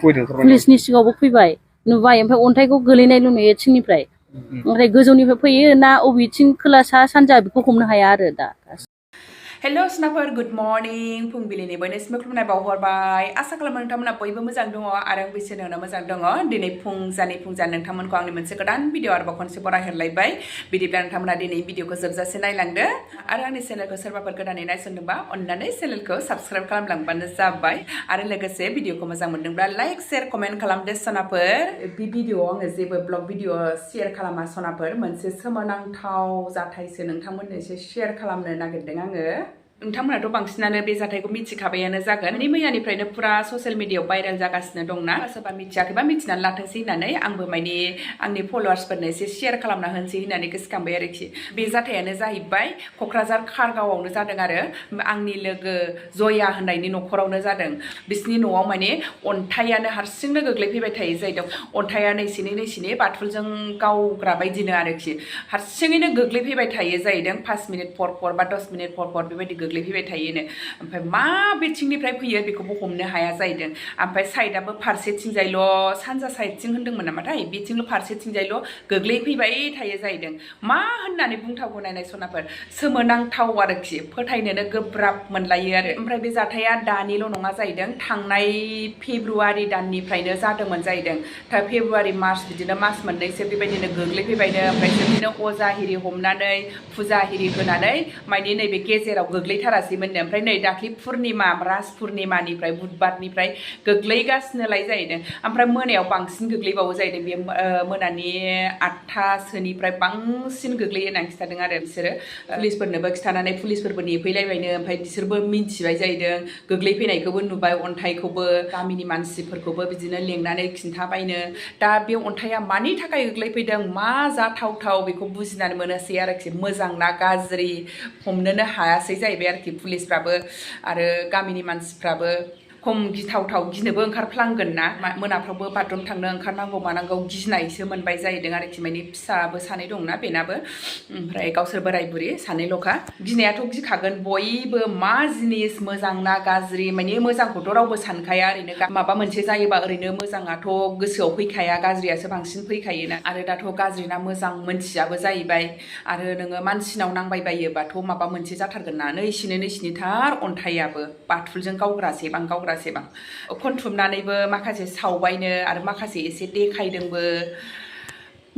पुलिसनि सिगाङावबो फैबाय नुबाय ओमफ्राय अन्थाइखौ गोलैनायल' नुयो थिंनिफ्राय ओमफ्राय गोजौनिफ्राय फैयो ना अबेथिं खोला सा सानजा बेखौ हमनो हाया आरो दा हेलो स्नाफोर गुड मर्निं फुंबिलिनि बयनिसिमबो खुलुमनाय बावहरबाय आसा खालामो नोंथांमोना बयबो मोजां दङ आरो आं बैसोनो मोजां दङ दिनै फुंजा नोंथांमोनखौ आंनि मोनसे गोदान भिडिअ आरोबाव खनसे बरायहरलायबाय बिदिब्ला नोंथांमोना दिनै भिडिअखौ जोबजासे नायलांदो आरो आंनि चेनेलखौ सोरबाफोर गोदानै नायसनदोंबा अन्नानै चेनेलखौ साबस्क्राइब खालामलांबानो जाबाय आरो लोगोसे भिडिअखौ मोजां मोनदोंब्ला लाइक शेयार कमेन्ट खालामदो सनाफोर बे भिडिअआव आङो जेबो ब्लग भिडिअ शेयार खालामा सनाफोर मोनसे सोमोनांथाव जाथायसो नोंथांमोननो एसे शेयार खालामनो नागिरदों आङो नोंथांमोनाथ' बांसिनानो बे जाथायखौ मिथिखाबायानो जागोन माने मैयानिफ्रायनो पुरा ससियेल मिडियायाव भाइरेल जागासिनो दंना सोरबा मिथियाखैबा मिथिनानै लाथोंसै होननानै आंबो माने आंनि फलोवार्सफोरनो एसे शेयार खालामना होनोसै होननानै गोसोखांबाय आरोखि बे जाथायानो जाहैबाय क'क्राझार खारगावआवनो जादों आरो आंनि लोगो जया होननायनि न'खरावनो जादों बिसिनि न'आव माने अन्थाइयानो हारसिंनो गोग्लैफैबाय थायो जाहैदों अन्थाइया नैसिनै बाथुलजों गावग्रा बायदिनो आरोखि हारसिङैनो गोग्लैफैबाय थायो जाहैदों 5 मिनिट फर बा 10 मिनिट फर बेबायदि गोग्लैफैबाय थायोनो ओमफ्राय मा बिथिंनिफ्राय फैयो बेखौबो हमनो हाया जाहैदों ओमफ्राय साइडआबो फारसेथिंजायल' सानजा साइडथिं होन्दोंमोन नामाथाय बिथिंल' फारसेथिंजायल' गोग्लैफैबाय थायो जाहैदों मा होननानै बुंथावगौ नायनाय सनाफोर सोमोनांथाव आरोखि फोथायनोनो गोब्राब मोनलायो आरो ओमफ्राय बे जाथाया दानिल' नङा जाहैदों थांनाय फेब्रुवारि दाननिफ्रायनो जादोंमोन जाहैदों फेब्रुवारि मार्च बिदिनो मास मोननैसो बेबायदिनो गोग्लैफैबायनो ओमफ्राय बिदिनो अजा हिरि हमनानै फुजा हिरि होनानै माने नैबे गेजेराव गोग्लैथारासैमोननो ओमफ्राय नै दाख्लि पुर्निमा राज पुर्निमानिफ्राय बुधबारनिफ्राय गोग्लैगासिनोलाय जाहैदों ओमफ्राय मोनायाव बांसिन गोग्लैबावो जाहैदों बे मोनानि 8टासोनिफ्राय बांसिन गोग्लैयो होननानै खिथादों आरो बिसोरो पुलिसफोरनोबो खिथानानै पुलिसफोरबो नेफैलायबायनो ओमफ्राय बिसोरबो मिन्थिबाय जाहैदों गोग्लैफैनायखौबो नुबाय अन्थाइखौबो गामिनि मानसिफोरखौबो बिदिनो लेंनानै खिन्थाबायनो दा बे अन्थाइया मानि थाखाय गोग्लैफैदों मा जाथावथाव बेखौ बुजिनानै मोनोसै आरोखि मोजां ना गाज्रि हमनोनो हायासै जाहैबाय आरोखि पुलिसफ्राबो आरो गामिनि मानसिफ्राबो खम गिथावथाव गिनोबो ओंखारफ्लांगोन ना मोनाफ्रावबो बाथरुम थांनो ओंखारनांगौ मानांगौ गिनायसो मोनबाय जाहैदों आरोखि माने फिसाबो सानै दंना बेनाबो ओमफ्राय गावसोर बोराय बुरि सानैल'खा गिनायाथ' गिखागोन बयबो मा जिनिस मोजां ना गाज्रि माने मोजांखौथ' रावबो सानखाया ओरैनो माबा मोनसे जायोबा ओरैनो मोजाङाथ' गोसोआव फैखाया गाज्रियासो बांसिन फैखायोना आरो दाथ' गाज्रि ना मोजां मोनथियाबो जाहैबाय आरो नोङो मानसिनाव नांबायबायोबाथ' माबा मोनसे जाथारगोन ना नैसिनिथार अन्थाइयाबो बाथुलजों गावग्रासेबां खनथुमनानैबो माखासे सावबायनो आरो माखासे एसे देखायदोंबो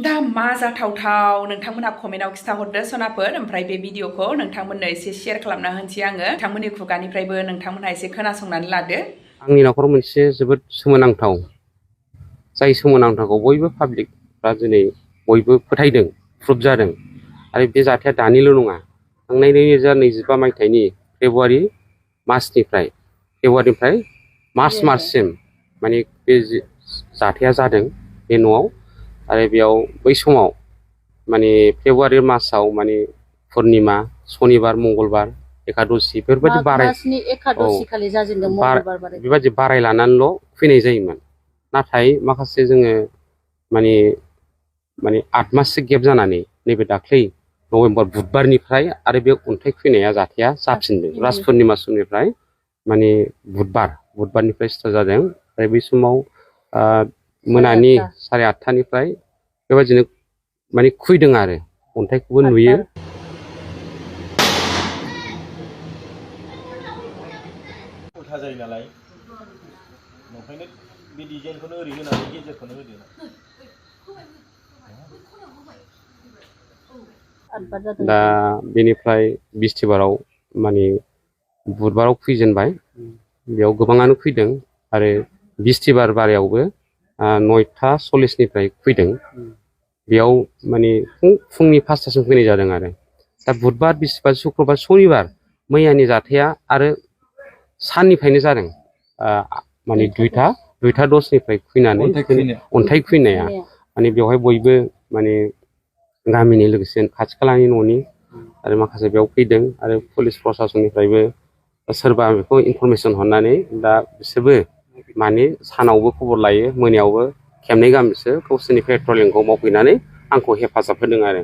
दा मा जाथावथाव नोंथांमोनहा कमेन्टआव खिथाहरदो सनाफोर ओमफ्राय बे भिडिअखौ नोंथांमोननो एसे शेयार खालामना होनोसै आङो नोंथांमोननि खुगानिफ्रायबो नोंथांमोनहा एसे खोनासंनानै लादो आंनि न'खराव मोनसे जोबोद सोमोनांथाव जाय सोमोनांथावखौ बयबो पाब्लिकफ्रा दिनै बयबो फोथायदों प्रुफ जादों आरो बे जाथाया दानिल' नङा थांनाय 2025 मायथाइनि फेब्रुवारि मार्चनिफ्राय मार्चसिम माने बे जाथाया जादों बे न'आव आरो बेयाव बै समाव माने फेब्रुवारि मार्चआव माने पुर्निमा सनिबार मंगलबार एकादशी बेफोरबायदि बेबायदि बाराय लानानैल' फैनाय जायोमोन नाथाय माखासे जोङो माने 8 माससो गेप जानानै नैबे दाख्लै नभेम्बर बुधबारनिफ्राय आरो बे अन्थाइ फैनाया जाथाया जाफिनदों राज पुर्निमा समनिफ्राय माने बुधबारनिफ्राय स्टार्ट जादों आरो बै समाव मोनानि 8:30निफ्राय बेबायदिनो माने खुइदों आरो अन्थाइखौबो नुयो उल्था जायो नालाय ओंखायनो बे डिजाइनखौनो ओरै होनानै गेजेरखौनो होदो दा बेनिफ्राय बिस्थिबाराव माने बुधबाराव फैजेनबाय बेयाव गोबाङानो फैदों आरो बिस्थिबार बारायावबो 9:40निफ्राय फैदों बेयाव माने फुंनि 5टासिम फैनाय जादों आरो दा बुधबार बिस्थिबार शुक्रबार सनिबार मैयानि जाथाया आरो साननिफ्रायनो जादों माने 2:10निफ्राय फैनानै अन्थाइ खुइनाया माने बेवहाय बयबो माने गामिनि लोगोसे खाथि खालानि न'नि आरो माखासे बेयाव फैदों आरो पुलिस प्रशासननिफ्रायबो सोरबा बेखौ इनफरमेसन हरनानै दा बिसोरबो माने सानावबो खबर लायो मोनायावबो खेबनै गाहामसो गावसोरनि पेट्रलिंखौ मावफैनानै आंखौ हेफाजाब होदों आरो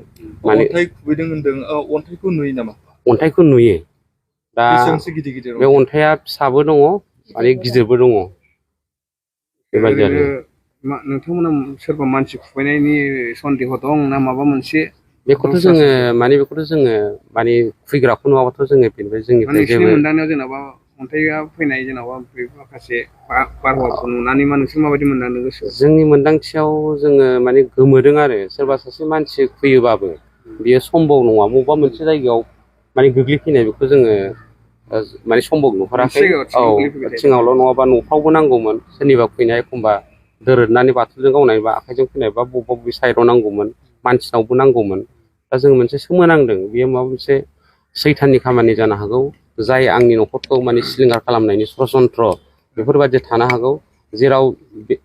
माने अन्थाइ खुबैदों होनदों अन्थाइखौ नुयो नामा अन्थाइखौ नुयो दा बेसेबांसो गिदिर बे अन्थाइया फिसाबो दङ माने गिदिरबो दङ बेबायदि आरो नोंथांमोना सोरबा मानसि खुबैनायनि सन्देह दं ना माबा मोनसे बेखौथ' जोङो माने खुबैग्राखौ नुवाबाथ' जोङो बेनिफ्राय जोंनिफ्राय नोंसिनि जेबो मोनदांनायाव जेनेबा अन्थाइआ फैनाय जेनेबा माखासे बारहावाखौ नुनानै नोंसोर माबायदि मोनदांनो गोसोआव? जोंनि मोनदांथियाव जोङो माने गोमोदों आरो सोरबा सासे मानसि फैयोबाबो बियो सम्भब नङा बबेबा मोनसे जायगायाव माने गोग्लैफैनाय बेखौ जोङो माने सम्भब नुहराखै औ थिङावल' नङाबा न'फ्रावबो नांगौमोन सोरनिबा फैनाय एखमबा दोरोदनानै बाथुलजों गावनाय बा आखाइजों फैनाय बा बबेबा बबे साइडआव नांगौमोन मानसिनावबो नांगौमोन दा जों मोनसे सोमोनांदों बेयो माबा मोनसे सैथाननि खामानि जानो हागौ जाय आंनि न'खरखौ माने सिलिंखार खालामनायनि षड़यन्त्र बेफोरबायदि थानो हागौ जेराव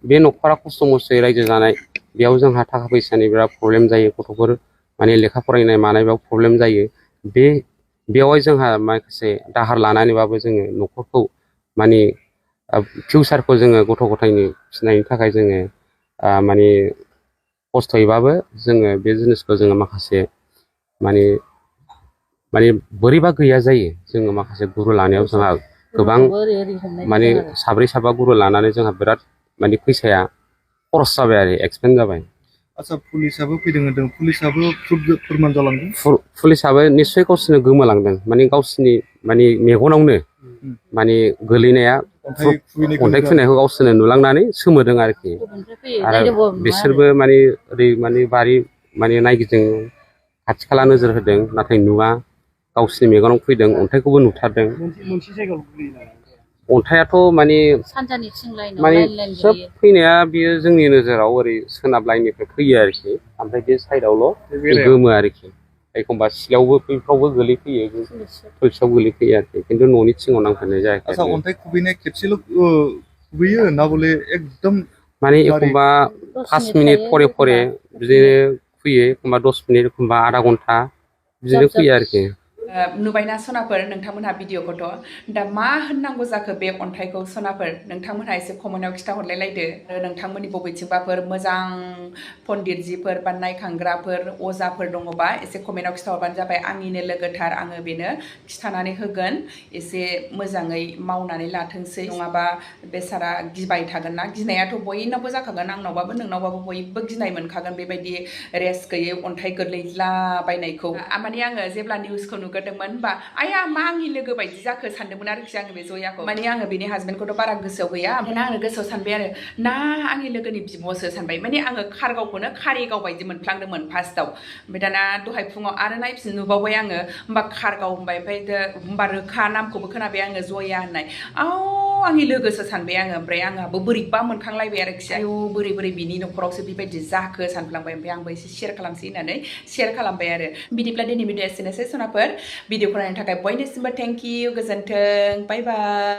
बे न'खरा खस्थ' मस्थ'यै रायजो जानाय बेयाव जोंहा थाखा फैसानि बिराद प्रब्लेम जायो गथ'फोर माने लेखा फरायनाय मानाय बेयाव प्रब्लेम जायो बेवहाय जोंहा माखासे दाहार लानानैबाबो जोङो न'खरखौ माने फिउचारखौ जोङो गथ' गथायनि फिसिनायनि थाखाय जोङो माने खस्थ'यैबाबो जोङो बे जिनिसखौ जोङो माखासे माने बोरैबा गैया जायो जोङो माखासे गुरु लानायाव जोंहा गोबां माने साब्रै साबा गुरु लानानै जोंहा बिराद माने फैसाया खरस जाबाय आरो एक्सपेन्स जाबाय। आচ্ছা पुलिसाबो फैदों होनदों पुलिसाबो फोरमान जालांदों? पुलिसाबो निस्सय गावसोरनो गोमालांदों माने गावसोरनि माने मेगनावनो माने गोलैनाया अन्थाइ खुबैनायखौ गावसोरनो नुलांनानै सोमोदों आरोखि आरो बिसोरबो माने ओरै माने बारि माने नायगिदिं खाथि खाला नोजोर होदों नाथाय नुवा गावसोरनि मेगनाव फैदों अन्थाइखौबो नुथारदों। मोनसे जायगायाव गोग्लैयो अन्थाइआथ' माने सोब फैनाया बियो जोंनि नोजोराव ओरै सोनाब लाइननिफ्राय फैयो आरोखि ओमफ्राय बे साइडआवल' गोमो आरोखि एखमबा सिलायावबो बैफ्रावबो गोलैफैयो थुलसियाव गोलैफैयो आरोखि खिन्थु न'नि थिङाव नांफैनाय जायाखै। आচ্ছা अन्थाइ खुबैनाया खेबसेल' खुबैयो ना बले एकदम माने एखमबा 5 मिनिट फरे बिदिनो फैयो एखमबा 10 मिनिट एखमबा आधा घन्टा बिदिनो फैयो आरोखि। नुबायना सनाफोर नोंथांमोनहा भिडिअखौथ' दा मा होननांगौ जाखो बे अन्थाइखौ सनाफोर नोंथांमोनहा एसे कमेन्टआव खिथाहरलायलायदो नोंथांमोननि बबेथिंबाफोर मोजां पन्डितजिफोर बा नायखांग्राफोर अजाफोर दङबा एसे कमेन्टआव खिथाहरबानो जाबाय आंनिनो लोगोथार आङो बेनो खिथानानै होगोन एसे मोजाङै मावनानै लाथोंसै नङाबा बेसारा गिबाय थागोन ना गिनायाथ' बयनावबो जाखागोन आंनावबाबो नोंनावबाबो बयबो गिनाय मोनखागोन बेबायदि रेस्ट गैयै अन्थाइ गोरलैलाबायनायखौ माने आङो जेब्ला निउसखौ नुगोरदोंमोन होनबा आया मा आंनि लोगो बायदि जाखो सानदोंमोन आरोखि आङो बे जयाखौ माने आङो बेनि हाजबेन्डखौथ' बारा गोसोआव गैया ओमफ्राय आङो गोसोआव सानबाय आरो ना आंनि लोगोनि बिब'सो सानबाय माने आङो खारगावखौनो कारिगाव बायदि मोनफ्लांदोंमोन फार्स्टआव ओमफ्राय दाना दहाय फुङाव आरो नायफिन नुबावबाय आङो होमबा खारगाव होनबाय ओमफ्राय होमबा रोखा नामखौबो खोनाबाय आङो जया होननाय आंनि लोगोसो सानबाय आङो ओमफ्राय आंहाबो बोरैबा मोनखांलायबाय आरोखि आयौ बोरै बिनि न'खरावसो बेबायदि जाखो सानफ्लांबाय ओमफ्राय आंबो एसे शेयार खालामसै होननानै शेयार खालामबाय आरो बिदिब्ला दिनै भिडिअ एसेनोसै सनाफोर भिडिअखौ नायनो थाखाय बयनिसिमबो थेंक इउ गोजोन्थों बाय बाय।